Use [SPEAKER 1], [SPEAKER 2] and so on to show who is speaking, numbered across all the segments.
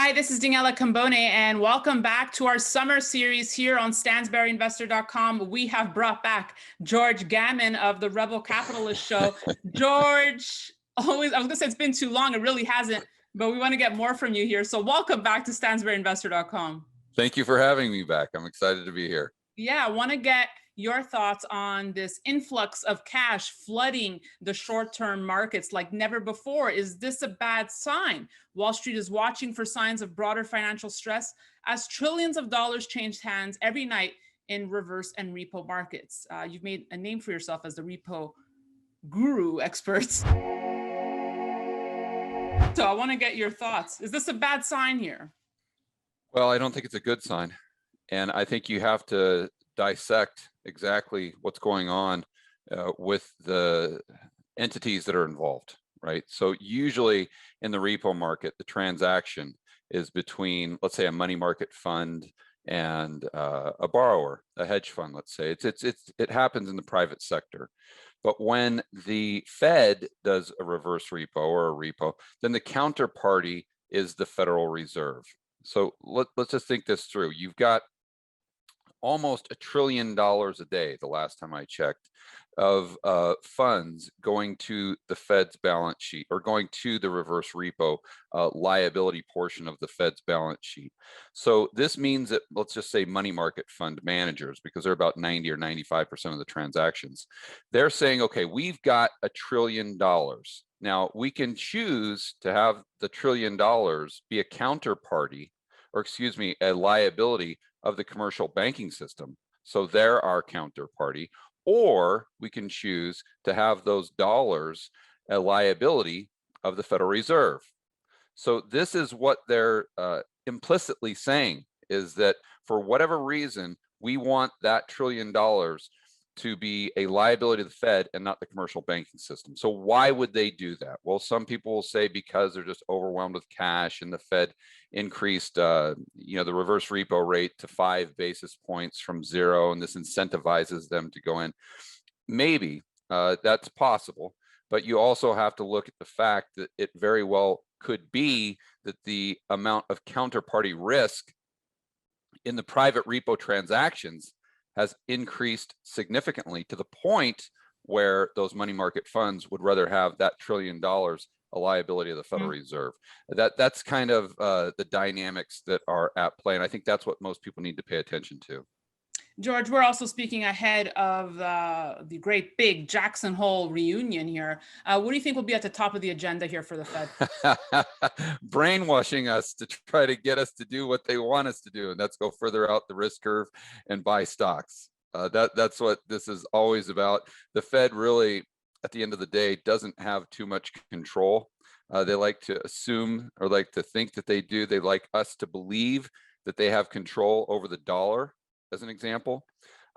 [SPEAKER 1] Hi, this is Daniela Cambone, and welcome back to our summer series here on StansberryInvestor.com. We have brought back George Gammon of the Rebel Capitalist Show. George, always, I was going to say it's been too long. It really hasn't, but we want to get more from you here. So welcome back to StansberryInvestor.com.
[SPEAKER 2] Thank you for having me back. I'm excited to be here.
[SPEAKER 1] Yeah, I want to get your thoughts on this influx of cash flooding the short-term markets like never before. Is this a bad sign? Wall Street is watching for signs of broader financial stress as trillions of dollars change hands every night in reverse and repo markets. You've made a name for yourself as the repo guru experts. So I want to get your thoughts. Is this a bad sign here?
[SPEAKER 2] Well, I don't think it's a good sign. And I think you have to dissect exactly what's going on with the entities that are involved, right? So usually in the repo market, the transaction is between, let's say, a money market fund and a borrower, a hedge fund, let's say. It happens in the private sector. But when the Fed does a reverse repo or a repo, then the counterparty is the Federal Reserve. So let's just think this through. You've got almost $1 trillion a day, the last time I checked, of funds going to the Fed's balance sheet or going to the reverse repo liability portion of the Fed's balance sheet. So this means that, let's just say money market fund managers, because they're about 90 or 95% of the transactions, they're saying, okay, we've got $1 trillion. Now we can choose to have the $1 trillion be a counterparty, or excuse me, a liability of the commercial banking system. So they're our counterparty, or we can choose to have those dollars a liability of the Federal Reserve. So this is what they're implicitly saying, is that for whatever reason, we want that $1 trillion to be a liability of the Fed and not the commercial banking system. So why would they do that? Well, some people will say because they're just overwhelmed with cash, and the Fed increased the reverse repo rate to 5 basis points from 0, and this incentivizes them to go in. Maybe that's possible, but you also have to look at the fact that it very well could be that the amount of counterparty risk in the private repo transactions has increased significantly to the point where those money market funds would rather have that $1 trillion a liability of the Federal Reserve. That's kind of the dynamics that are at play, and I think that's what most people need to pay attention to.
[SPEAKER 1] George, we're also speaking ahead of the great big Jackson Hole reunion here. What do you think will be at the top of the agenda here for the Fed?
[SPEAKER 2] Brainwashing us to try to get us to do what they want us to do, and that's go further out the risk curve and buy stocks. That's what this is always about. The Fed really, at the end of the day, doesn't have too much control. They like to assume or like to think that they do. They like us to believe that they have control over the dollar, as an example,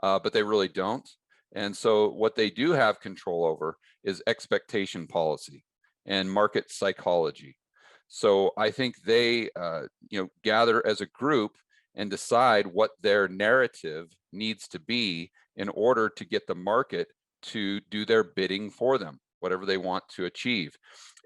[SPEAKER 2] but they really don't. And so what they do have control over is expectation policy and market psychology. So I think they gather as a group and decide what their narrative needs to be in order to get the market to do their bidding for them, whatever they want to achieve.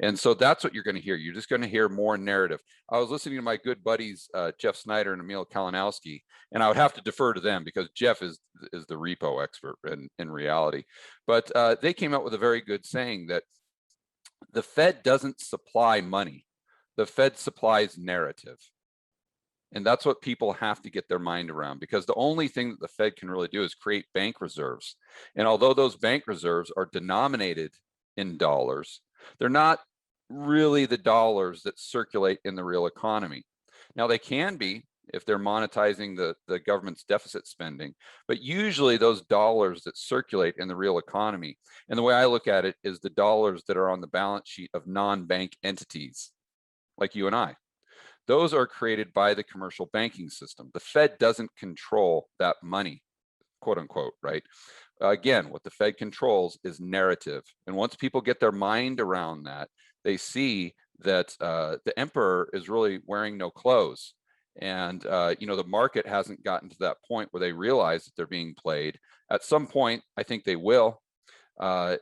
[SPEAKER 2] And so that's what you're going to hear. You're just going to hear more narrative. I was listening to my good buddies, Jeff Snyder and Emil Kalinowski, and I would have to defer to them because Jeff is the repo expert in reality. But they came out with a very good saying that the Fed doesn't supply money. The Fed supplies narrative. And that's what people have to get their mind around, because the only thing that the Fed can really do is create bank reserves. And although those bank reserves are denominated in dollars, they're not really the dollars that circulate in the real economy. Now, they can be if they're monetizing the government's deficit spending, but usually those dollars that circulate in the real economy, and the way I look at it is the dollars that are on the balance sheet of non-bank entities like you and I. Those are created by the commercial banking system. The Fed doesn't control that money, quote unquote, right? Again, what the Fed controls is narrative. And once people get their mind around that, they see that the emperor is really wearing no clothes. And the market hasn't gotten to that point where they realize that they're being played. At some point, I think they will.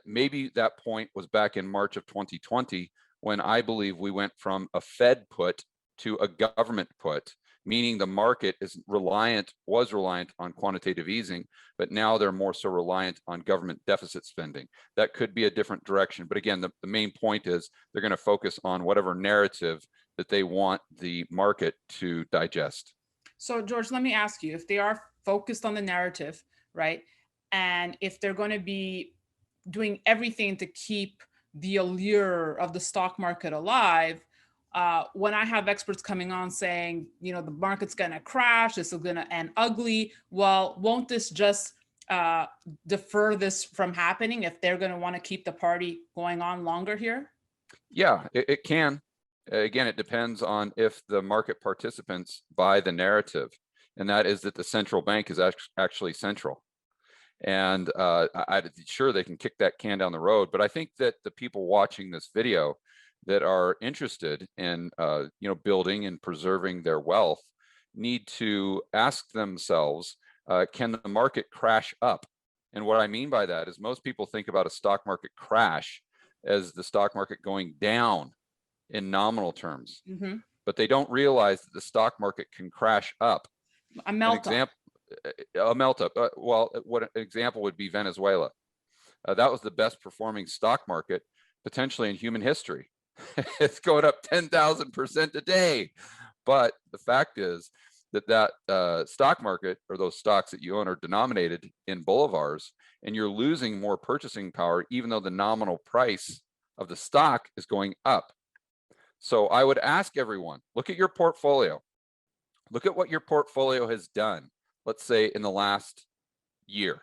[SPEAKER 2] Maybe that point was back in March of 2020, when I believe we went from a Fed put to a government put, meaning the market was reliant on quantitative easing, but now they're more so reliant on government deficit spending. That could be a different direction. But again, the main point is they're going to focus on whatever narrative that they want the market to digest.
[SPEAKER 1] So George, let me ask you, if they are focused on the narrative, right? And if they're going to be doing everything to keep the allure of the stock market alive, when I have experts coming on saying, the market's going to crash, this is going to end ugly, well, won't this just defer this from happening if they're going to want to keep the party going on longer here?
[SPEAKER 2] Yeah, it can. Again, it depends on if the market participants buy the narrative, and that is that the central bank is actually central. And I'm sure they can kick that can down the road, but I think that the people watching this video that are interested in building and preserving their wealth need to ask themselves, can the market crash up? And what I mean by that is most people think about a stock market crash as the stock market going down in nominal terms, but they don't realize that the stock market can crash up.
[SPEAKER 1] A melt up.
[SPEAKER 2] A melt up. Well, what an example would be Venezuela. That was the best performing stock market potentially in human history. It's going up 10,000% a day. But the fact is that stock market, or those stocks that you own, are denominated in bolivars, and you're losing more purchasing power, even though the nominal price of the stock is going up. So I would ask everyone, look at your portfolio. Look at what your portfolio has done, let's say in the last year.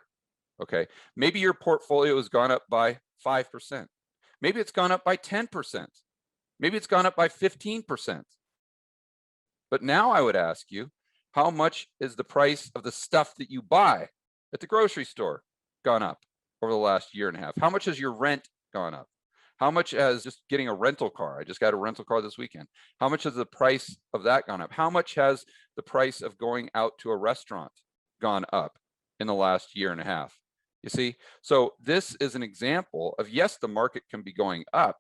[SPEAKER 2] Okay, maybe your portfolio has gone up by 5%. Maybe it's gone up by 10%. Maybe it's gone up by 15%. But now I would ask you, how much is the price of the stuff that you buy at the grocery store gone up over the last year and a half? How much has your rent gone up? How much has just getting a rental car? I just got a rental car this weekend. How much has the price of that gone up? How much has the price of going out to a restaurant gone up in the last year and a half? You see, so this is an example of, yes, the market can be going up,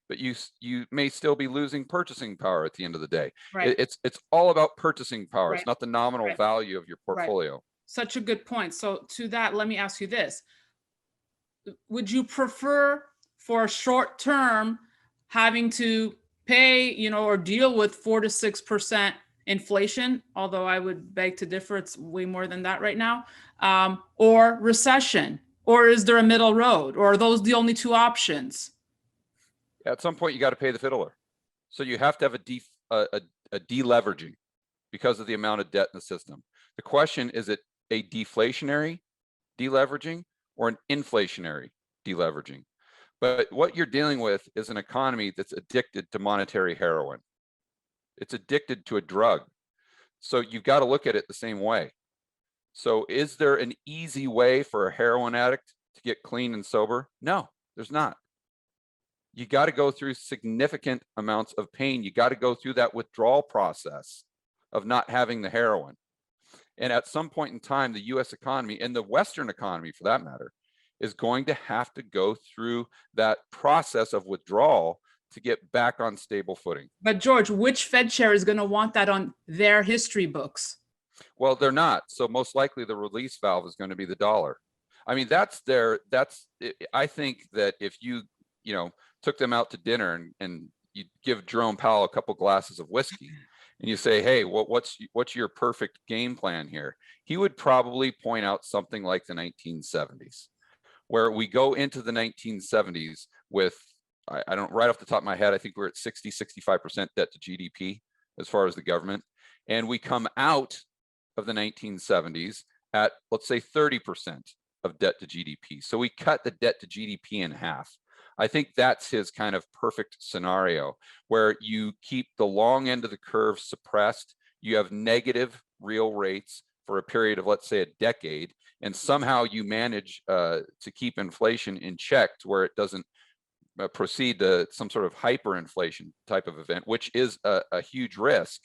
[SPEAKER 2] but you may still be losing purchasing power at the end of the day.
[SPEAKER 1] Right.
[SPEAKER 2] It's all about purchasing power.
[SPEAKER 1] Right.
[SPEAKER 2] It's not the nominal
[SPEAKER 1] Right.
[SPEAKER 2] value of your portfolio.
[SPEAKER 1] Right. Such a good point. So to that, let me ask you this. Would you prefer for a short term having to pay, or deal with 4 to 6% inflation, although I would beg to differ, it's way more than that right now, or recession? Or is there a middle road? Or are those the only two options?
[SPEAKER 2] At some point, you got to pay the fiddler. So you have to have a deleveraging because of the amount of debt in the system. The question, is it a deflationary deleveraging or an inflationary deleveraging? But what you're dealing with is an economy that's addicted to monetary heroin. It's addicted to a drug. So you've got to look at it the same way. So is there an easy way for a heroin addict to get clean and sober? No, there's not. You got to go through significant amounts of pain. You got to go through that withdrawal process of not having the heroin. And at some point in time, the US economy, and the Western economy for that matter, is going to have to go through that process of withdrawal to get back on stable footing.
[SPEAKER 1] But George, which Fed chair is going to want that on their history books?
[SPEAKER 2] Well, they're not. So most likely the release valve is going to be the dollar. I mean, I think that if you took them out to dinner and you give Jerome Powell a couple glasses of whiskey and you say, hey, what's your perfect game plan here? He would probably point out something like the 1970s, where we go into the 1970s with, I don't, right off the top of my head, I think we're at 65% debt to GDP as far as the government. And we come out of the 1970s at, let's say, 30% of debt to GDP. So we cut the debt to GDP in half. I think that's his kind of perfect scenario, where you keep the long end of the curve suppressed, you have negative real rates for a period of, let's say, a decade, and somehow you manage to keep inflation in check to where it doesn't proceed to some sort of hyperinflation type of event, which is a huge risk.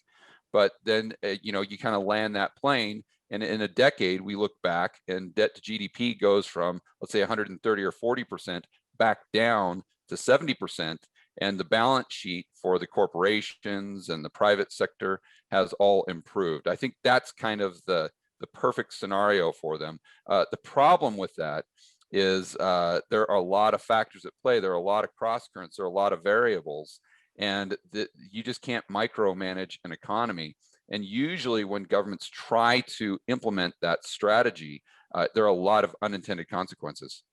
[SPEAKER 2] But then, you kind of land that plane, and in a decade, we look back and debt to GDP goes from, let's say, 130 or 40% back down to 70%. And the balance sheet for the corporations and the private sector has all improved. I think that's kind of the perfect scenario for them. The problem with that is there are a lot of factors at play. There are a lot of cross currents. There are a lot of variables, and you just can't micromanage an economy. And usually when governments try to implement that strategy, there are a lot of unintended consequences.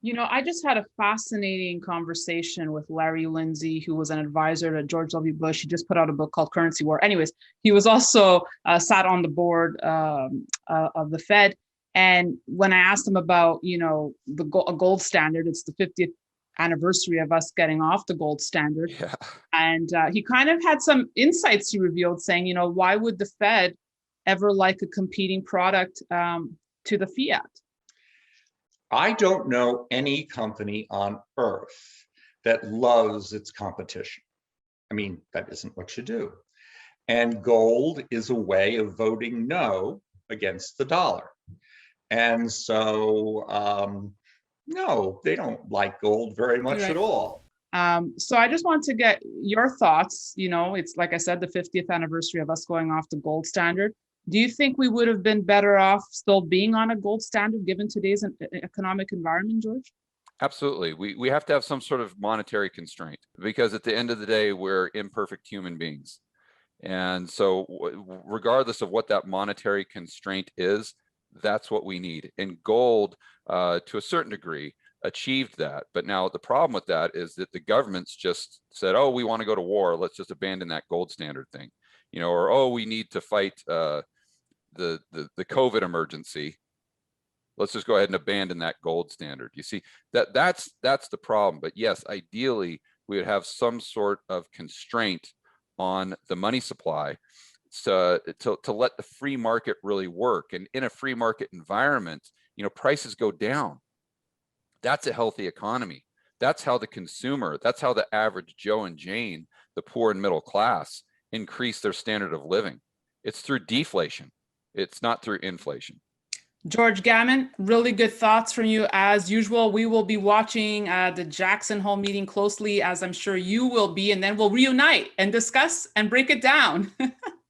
[SPEAKER 1] You know, I just had a fascinating conversation with Larry Lindsay, who was an advisor to George W. Bush. He just put out a book called Currency War. Anyways, he was also sat on the board of the Fed. And when I asked him about, you know, a gold standard, it's the 50th anniversary of us getting off the gold standard.
[SPEAKER 2] Yeah.
[SPEAKER 1] And he kind of had some insights he revealed saying, you know, why would the Fed ever like a competing product to the fiat?
[SPEAKER 3] I don't know any company on earth that loves its competition. I mean, that isn't what you do. And gold is a way of voting no against the dollar. And so, no, they don't like gold very much at all.
[SPEAKER 1] So I just want to get your thoughts. You know, it's like I said, the 50th anniversary of us going off the gold standard. Do you think we would have been better off still being on a gold standard given today's economic environment, George?
[SPEAKER 2] Absolutely. We have to have some sort of monetary constraint, because at the end of the day, we're imperfect human beings. And so regardless of what that monetary constraint is, that's what we need. And gold, to a certain degree, achieved that. But now the problem with that is that the governments just said, oh, we want to go to war, let's just abandon that gold standard thing. You know, or, oh, we need to fight the COVID emergency, let's just go ahead and abandon that gold standard. You see, that's the problem. But yes, ideally, we would have some sort of constraint on the money supply to let the free market really work. And in a free market environment, you know, prices go down. That's a healthy economy. That's how the consumer, that's how the average Joe and Jane, the poor and middle class, increase their standard of living. It's through deflation. It's not through inflation.
[SPEAKER 1] George Gammon, really good thoughts from you as usual. We will be watching the Jackson Hole meeting closely, as I'm sure you will be, and then we'll reunite and discuss and break it down.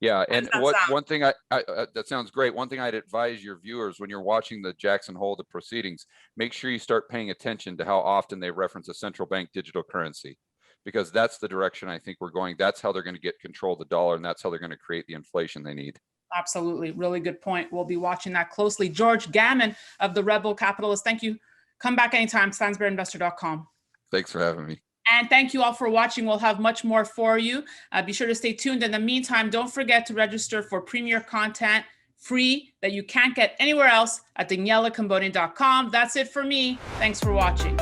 [SPEAKER 2] Yeah, and one thing that sounds great. One thing I'd advise your viewers when you're watching the Jackson Hole, the proceedings, make sure you start paying attention to how often they reference a central bank digital currency, because that's the direction I think we're going. That's how they're going to get control of the dollar, and that's how they're going to create the inflation they need.
[SPEAKER 1] Absolutely. Really good point. We'll be watching that closely. George Gammon of the Rebel Capitalist. Thank you. Come back anytime, stansberryinvestor.com.
[SPEAKER 2] Thanks for having me.
[SPEAKER 1] And thank you all for watching. We'll have much more for you. Be sure to stay tuned. In the meantime, don't forget to register for premier content free that you can't get anywhere else at danielacambodian.com. That's it for me. Thanks for watching.